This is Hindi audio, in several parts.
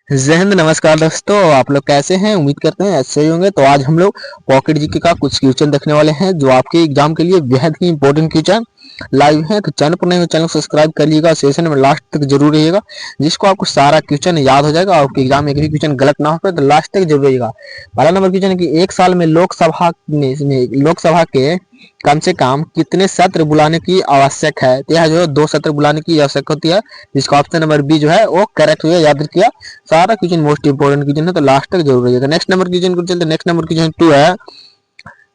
जय हिंद। नमस्कार दोस्तों, आप लोग कैसे हैं? उम्मीद करते हैं अच्छे ही होंगे। तो आज हम लोग पॉकेट जीके का कुछ क्वेश्चन देखने वाले हैं जो आपके एग्जाम के लिए बेहद ही इंपॉर्टेंट क्वेश्चन लाइव हैं। तो चैनल पर नहीं हो, चैनल को सब्सक्राइब कर लीजिएगा, सेशन में लास्ट तक जरूर रहिएगा, जिसको आपको सारा क्वेश्चन याद हो जाएगा। आपके एग्जाम में एक भी क्वेश्चन गलत ना हो पाए, तो लास्ट तक जरूर रहिएगा। पहला नंबर क्वेश्चन है कि एक साल में लोकसभा के कम से कम कितने सत्र बुलाने की आवश्यक है? तो यह जो है 2 सत्र बुलाने की आवश्यक होती है, जिसका ऑप्शन नंबर बी जो है वो करेक्ट हो, याद रखिएगा। सारा क्वेश्चन मोस्ट इंपोर्टेंट क्वेश्चन है, तो लास्ट तक जरूर रहिएगा। नेक्स्ट नंबर क्वेश्चन को चलते, नेक्स्ट नंबर क्वेश्चन 2 है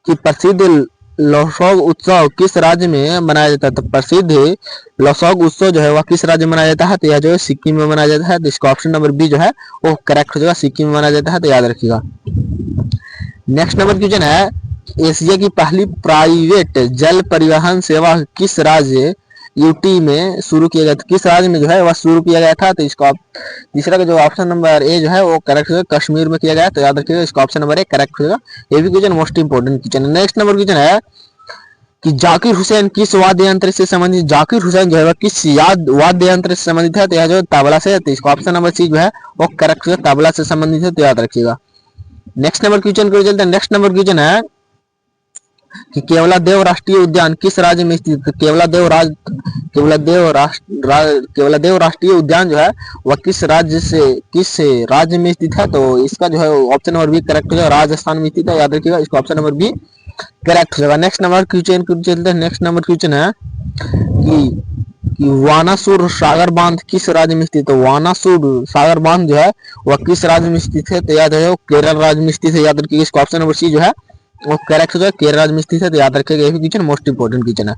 कि प्रसिद्ध लोसोग उत्सव किस राज्य में मनाया जाता है? तो प्रसिद्ध लोसोग उत्सव जो है वह किस राज्य में मनाया जाता है? तो यह जो है सिक्किम में मनाया जाता है। तो इसका ऑप्शन नंबर बी जो है वो करेक्ट हो जाएगा, सिक्किम में मनाया जाता है, तो याद रखिएगा। नेक्स्ट नंबर क्वेश्चन है, एशिया की पहली प्राइवेट जल परिवहन सेवा किस राज्य यूटी में शुरू किया गया था? किस राज्य में जो है वह शुरू किया गया था? तो इसका तीसरा का जो ऑप्शन नंबर ए जो है वो करेक्ट होगा, कश्मीर में किया गया, तो याद रखिएगा इसका ऑप्शन नंबर ए करेक्ट होगा। ये भी क्वेश्चन मोस्ट इंपोर्टेंट क्वेश्चन है। नेक्स्ट नंबर क्वेश्चन है कि जाकिर हुसैन किस वाद्य यंत्र से संबंधित? जाकिर हुसैन जो है वह किस वाद्य यंत्र से संबंधित है? तो यह जो तबला से, तो इसका ऑप्शन नंबर सी जो है वो करेक्ट होगा, तबला से संबंधित है, तो याद रखिएगा। नेक्स्ट नंबर क्वेश्चन को चलते हैं। नेक्स्ट नंबर क्वेश्चन है कि केवलादेव राष्ट्रीय उद्यान किस राज्य में स्थित है? केवलादेव राष्ट्रीय उद्यान जो है वह किस राज्य में स्थित है? तो इसका जो है ऑप्शन नंबर बी करेक्ट हो जाएगा, राजस्थान में स्थित है, याद रखिएगा। इसका ऑप्शन नंबर बी करेक्ट हो जाएगा। नेक्स्ट नंबर क्वेश्चन चलते हैं। नेक्स्ट नंबर क्वेश्चन है कि वानासुर सागर बांध किस राज्य में स्थित है? वानासुर सागर बांध जो है वह किस राज्य में स्थित है? तो याद है वो केरल राज्य में स्थित है, याद रखिएगा। इसका ऑप्शन नंबर सी जो है वो करेक्ट हो जाए, केरल राज्य में स्थित है, तो याद रखिएगा। ये भी क्वेश्चन मोस्ट इंपोर्टेंट क्वेश्चन है।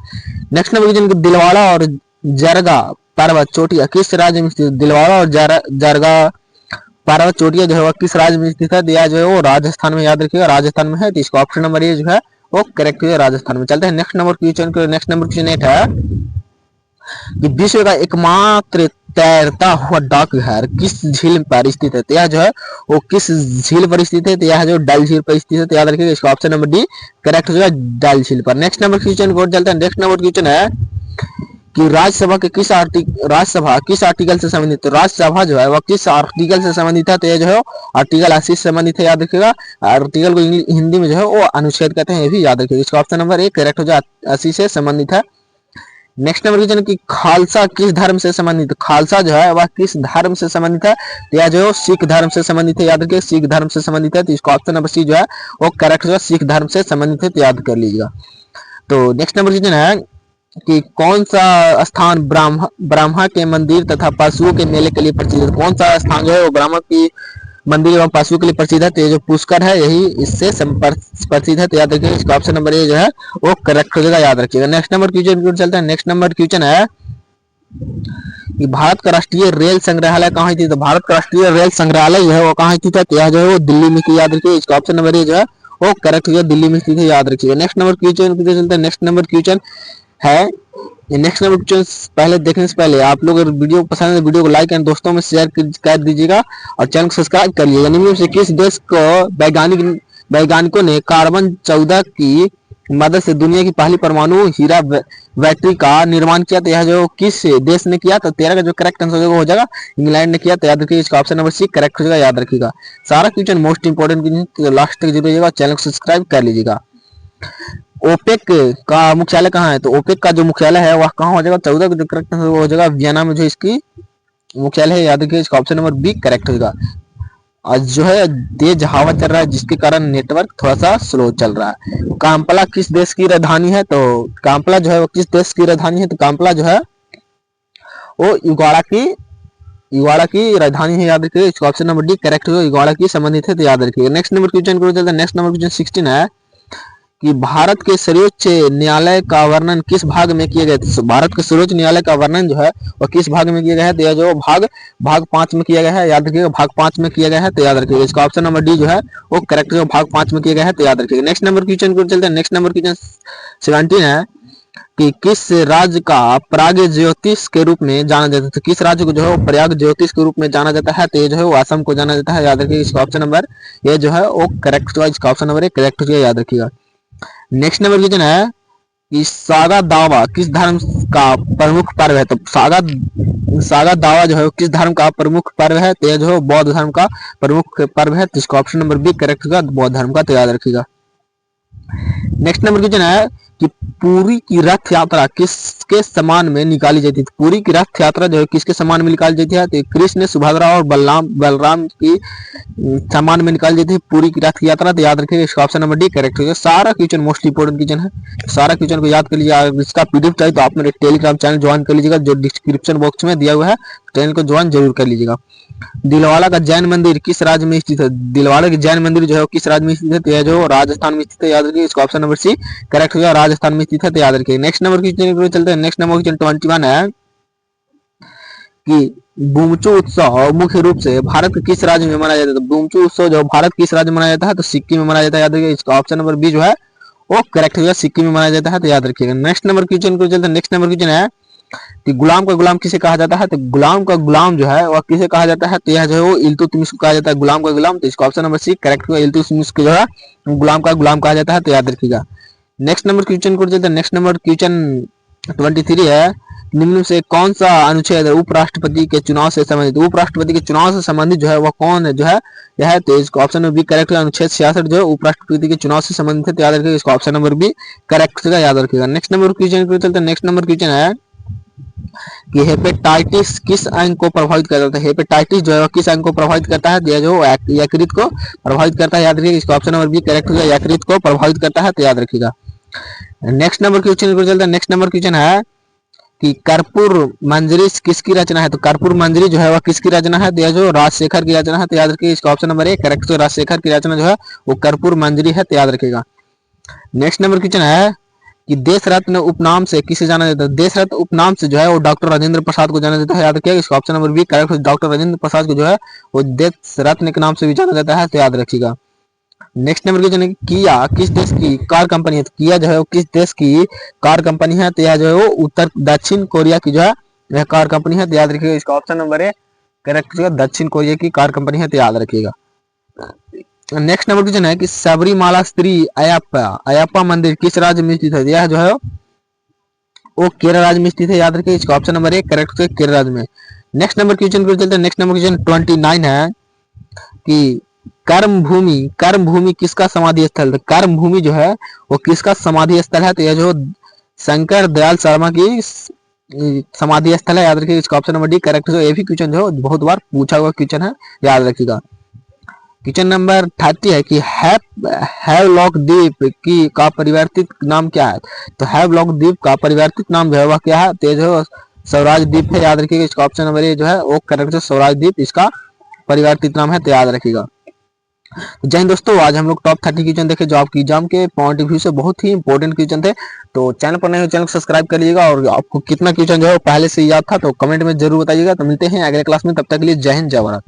नेक्स्ट नंबर क्वेश्चन, दिलवाड़ा और जरगा पर्वत चोटिया किस राज्य में स्थित? दिलवाड़ा और जरगा पर्वत चोटिया जो है वह किस राज्य में स्थित है? दिया जो है वो राजस्थान में, याद रखिएगा, राजस्थान में है, तो इसका ऑप्शन नंबर ए जो है वो करेक्ट है, राजस्थान में। चलते हैं नेक्स्ट नंबर क्वेश्चन को। नेक्स्ट नंबर क्वेश्चन 8 है कि विश्व का एकमात्र तैरता हुआ डाकघर किस झील पर स्थित है? तो यह जो है वो किस झील पर स्थित है? तो यह जो डल झील पर स्थित है, तो याद रखिएगा इसका ऑप्शन नंबर डी करेक्ट हो जाएगा, डल झील पर। नेक्स्ट नंबर क्वेश्चन को चलते हैं। नेक्स्ट नंबर क्वेश्चन है कि राज्यसभा किस आर्टिकल से संबंधित? तो राज्यसभा जो है वह किस आर्टिकल से संबंधित है? तो ये जो है आर्टिकल 80 से संबंधित है, याद रखिएगा। आर्टिकल को हिंदी में जो है वो अनुच्छेद कहते हैं, ये भी याद रखिएगा। इसका ऑप्शन नंबर ए करेक्ट हो जाएगा, 80 से संबंधित है। नेक्स्ट नंबर क्वेश्चन की खालसा किस धर्म से संबंधित? खालसा जो है वह किस धर्म से संबंधित है? तो यह जो है सिख धर्म से संबंधित है, याद रखिए, सिख धर्म से संबंधित है, तो इसका ऑप्शन नंबर सी जो है वो करेक्ट होगा, सिख धर्म से संबंधित है, तो याद कर लीजिएगा। तो नेक्स्ट नंबर क्वेश्चन है कि कौन सा स्थान ब्रह्मा के मंदिर तथा पशुओं के मेले के लिए प्रसिद्ध है? कौन सा स्थान जो है वो ब्रह्मा की मंदिर एवं पशुओं के लिए प्रसिद्ध है? तो ये जो पुष्कर है यही इससे प्रसिद्ध है, तो याद रखिएगा। इसका ऑप्शन नंबर ए जो है वो करेक्ट हो जाएगा, याद रखिएगा। नेक्स्ट नंबर क्वेश्चन चलते हैं। नेक्स्ट नंबर क्वेश्चन है कि भारत का राष्ट्रीय रेल संग्रहालय कहाँ स्थित है? तो भारत का राष्ट्रीय रेल संग्रहालय जो है वो कहाँ स्थित है? तो यह जो है वो दिल्ली में, याद रखिए। इसका ऑप्शन नंबर ए जो है वो करेक्ट हो जाएगा, दिल्ली में स्थित है, याद रखिएगा। नेक्स्ट नंबर क्वेश्चन चलते हैं। नेक्स्ट नंबर क्वेश्चन है, नेक्स्ट नंबर क्वेश्चन पहले देखने से पहले आप लोग अगर वीडियो पसंद है वीडियो को लाइक एंड दोस्तों में शेयर कर दीजिएगा और चैनल को सब्सक्राइब कर लीजिएगा। निम्न में से किस देश को वैज्ञानिकों ने कार्बन 14 की मदद से दुनिया की पहली परमाणु हीरा बैटरी का निर्माण किया? तो यह जो किस देश ने किया? तो 13 का जो करेक्ट आंसर हो जाएगा इंग्लैंड ने किया, तो याद रखिएगा। इसका ऑप्शन नंबर सी करेक्ट हो जाएगा, याद रखिएगा। सारा क्वेश्चन मोस्ट इंपोर्टेंट क्वेश्चन, तो लास्ट तक जरूर रहिएगा, चैनल को सब्सक्राइब कर लीजिएगा। ओपेक का मुख्यालय कहाँ है? तो ओपेक का जो मुख्यालय है वह कहाँ हो जाएगा? 14 का जो करेक्ट आंसर हो जाएगा वियना में जो इसकी मुख्यालय है, याद रखिए। इसका ऑप्शन नंबर बी करेक्ट होगा। आज जो है तेज हवा चल रहा है जिसके कारण नेटवर्क थोड़ा सा स्लो चल रहा है। काम्पला किस देश की राजधानी है? तो काम्पला जो है वो किस देश की राजधानी है? तो काम्पला जो है वो युगाड़ा की राजधानी है, याद रखिए। इसका ऑप्शन नंबर डी करेक्ट होगा, युगाड़ा की संबंधित है, तो याद रखिएगा। नेक्स्ट नंबर क्वेश्चन को चलते हैं। नेक्स्ट नंबर क्वेश्चन 16 है कि भारत के सर्वोच्च न्यायालय का वर्णन किस भाग में किया गया? तो भारत के सर्वोच्च न्यायालय का वर्णन जो है वह किस भाग में किया गया है? तो यह जो भाग 5 में किया गया है, याद रखिएगा, भाग 5 में किया गया है, तो याद रखिएगा। इसका ऑप्शन नंबर डी जो है वो करेक्ट है, भाग 5 में किया गया है, तो याद रखिएगा। नेक्स्ट नंबर क्वेश्चन को चलते हैं। नेक्स्ट नंबर क्वेश्चन 17 है कि किस राज्य का प्राग ज्योतिष के रूप में जाना जाता है? तो किस राज्य को जो है वो प्रयाग ज्योतिष के रूप में जाना जाता है? तो ये जो है वो असम को जाना जाता है, याद रखिएगा। इसका ऑप्शन नंबर ये जो है वो करेक्ट हुआ, इसका ऑप्शन नंबर ए करेक्ट हो, याद रखिएगा। नेक्स्ट नंबर क्वेश्चन है कि सागा दावा किस धर्म का प्रमुख पर्व है। तो सागा सागा दावा जो है वो किस धर्म का प्रमुख पर्व है। तो यह जो है बौद्ध धर्म का प्रमुख पर्व है। तो इसका ऑप्शन नंबर बी करेक्ट होगा, बौद्ध धर्म का। तो याद रखिएगा। नेक्स्ट नंबर क्वेश्चन है कि पूरी की रथ यात्रा किसके समान में निकाली जाती थी। पूरी की रथ यात्रा जो है किसके समान में निकाली जाती है। तो कृष्ण, सुभद्रा और बलराम की समान में निकाली जाती है पूरी की रथ यात्रा। तो याद रखिएगा, इसका ऑप्शन नंबर डी करेक्ट होगा। सारा क्वेश्चन मोस्ट इंपोर्टेंट क्वेश्चन है, सारा क्वेश्चन को याद कर लीजिए। इसका पीडीएफ चाहिए तो आप मेरे टेलीग्राम चैनल ज्वाइन कर लीजिएगा, जो डिस्क्रिप्शन बॉक्स में दिया हुआ है। चैनल को ज्वाइन जरूर कर लीजिएगा। दिलवाड़ा का जैन मंदिर किस राज्य में स्थित है। दिलवाड़ा की जैन मंदिर जो है किस राज्य में स्थित है। तो यह जो राजस्थान में स्थित है। याद रखिए, इसका ऑप्शन नंबर सी करेक्ट होगा, राजस्थान में स्थित है। तो याद रखिए। नेक्स्ट नंबर क्वेश्चन चलते हैं। नेक्स्ट नंबर क्वेश्चन 21 है कि बुमचू उत्सव मुख्य रूप से भारत के किस राज्य में मनाया जाता है। तो बुमचू उत्सव जो भारत किस राज्य में मनाया जाता है। तो सिक्किम में मनाया जाता है। याद रखिए, इसका ऑप्शन नंबर बी जो है वो करेक्ट होगा, सिक्किम में मनाया जाता है। तो याद रखिएगा। नेक्स्ट नंबर क्वेश्चन को चलते हैं। नेक्स्ट नंबर क्वेश्चन है कि गुलाम का गुलाम किसे कहा जाता है। तो गुलाम का गुलाम जो है वह किसे कहा जाता है। तो यह जो है वो इल्तुतमिश को कहा जाता है, गुलाम का गुलाम। तो इसका ऑप्शन नंबर सी करेक्ट होगा, इल्तुतमिश को जो है गुलाम का गुलाम कहा जाता है। तो याद रखिएगा। नेक्स्ट नंबर क्वेश्चन को चलते हैं। नेक्स्ट नंबर क्वेश्चन 23 है, निम्न से कौन सा अनुच्छेद उपराष्ट्रपति के चुनाव से संबंधित। उपराष्ट्रपति के चुनाव से संबंधित जो है वह कौन है जो है यह है। तो इसका ऑप्शन नंबर बी करेक्ट है, अनुच्छेद 66 जो है उपराष्ट्रपति के चुनाव से संबंधित है। तो याद रखिएगा, इसका ऑप्शन नंबर बी करेक्ट होगा, याद रखिएगा। नेक्स्ट नंबर क्वेश्चन को चलते हैं। नेक्स्ट नंबर क्वेश्चन है कि हेपेटाइटिस किस अंग को प्रभावित करता है। हेपेटाइटिस जो है किस अंग को प्रभावित करता है। यह जो यकृत को प्रभावित करता है। याद रखिएगा, इसका ऑप्शन नंबर बी करेक्ट होगा, यकृत को प्रभावित करता है। तो याद रखिएगा। नेक्स्ट नंबर क्वेश्चन को चलते हैं। नेक्स्ट नंबर क्वेश्चन है कि कर्पूर मंजरी किसकी रचना है। तो कर्पूर मंजरी जो है वह किसकी रचना है। तो यह जो राजशेखर की रचना है। तो याद रखिए, इसका ऑप्शन नंबर ए करेक्ट है, राजशेखर की रचना जो है वो कर्पूर मंजरी है। तो याद रखिएगा। नेक्स्ट नंबर क्वेश्चन है कि देश रत्न उपनाम से किसे जाना जाता है। देश रत्न उपनाम से जो है वो डॉक्टर राजेंद्र प्रसाद को जाना जाता है। याद रखिएगा, इसका ऑप्शन नंबर बी करेक्ट है, डॉक्टर राजेंद्र प्रसाद को जो है वो देश रत्न के नाम से भी जाना जाता है। तो याद रखिएगा। नेक्स्ट नंबर क्वेश्चन है, किया किस देश की कार कंपनी है। तो किया जो है वो किस देश की कार कंपनी है। तो यह जो है वो उत्तर दक्षिण कोरिया की जो है यह कार कंपनी है। तो याद रखिएगा, इसका ऑप्शन नंबर है करेक्ट है, दक्षिण कोरिया की कार कंपनी है। तो याद रखिएगा। नेक्स्ट नंबर क्वेश्चन है कि सबरीमाला स्त्री अयप्पा मंदिर किस राज्य में स्थित है। यह जो है वो केरल राज्य में स्थित है। याद रखिए, इसका ऑप्शन नंबर है करेक्ट है, केरल राज्य में। नेक्स्ट नंबर क्वेश्चन को चलते हैं। नेक्स्ट नंबर क्वेश्चन 29 है कि कर्मभूमि किसका समाधि स्थल है। कर्मभूमि जो है वो किसका समाधि स्थल है। तो यह जो शंकर दयाल शर्मा की समाधि स्थल है। याद रखिए, इसका ऑप्शन नंबर डी करेक्ट है। ये भी क्वेश्चन जो है बहुत बार पूछा हुआ क्वेश्चन है, याद रखिएगा। क्वेश्चन नंबर 30 है कि हैवलॉक द्वीप की का परिवर्तित नाम क्या है। तो हैवलॉक द्वीप का परिवर्तित नाम जो है वह क्या है। तो जो स्वराज द्वीप है। याद रखिएगा, इसका ऑप्शन नंबर ए जो है वो करेक्ट है, स्वराज द्वीप इसका परिवर्तित नाम है। तो याद रखिएगा। जय हिंद दोस्तों, आज हम लोग टॉप 30 क्वेश्चन देखे जो आपकी एग्जाम के पॉइंट ऑफ व्यू से बहुत ही इंपॉर्टेंट क्वेश्चन थे। तो चैनल पर नए हो चैनल को सब्सक्राइब कर लीजिएगा, और आपको कितना क्वेश्चन जो है पहले से याद था तो कमेंट में जरूर बताइएगा। तो मिलते हैं अगले क्लास में, तब तक के लिए जय हिंद जय भारत।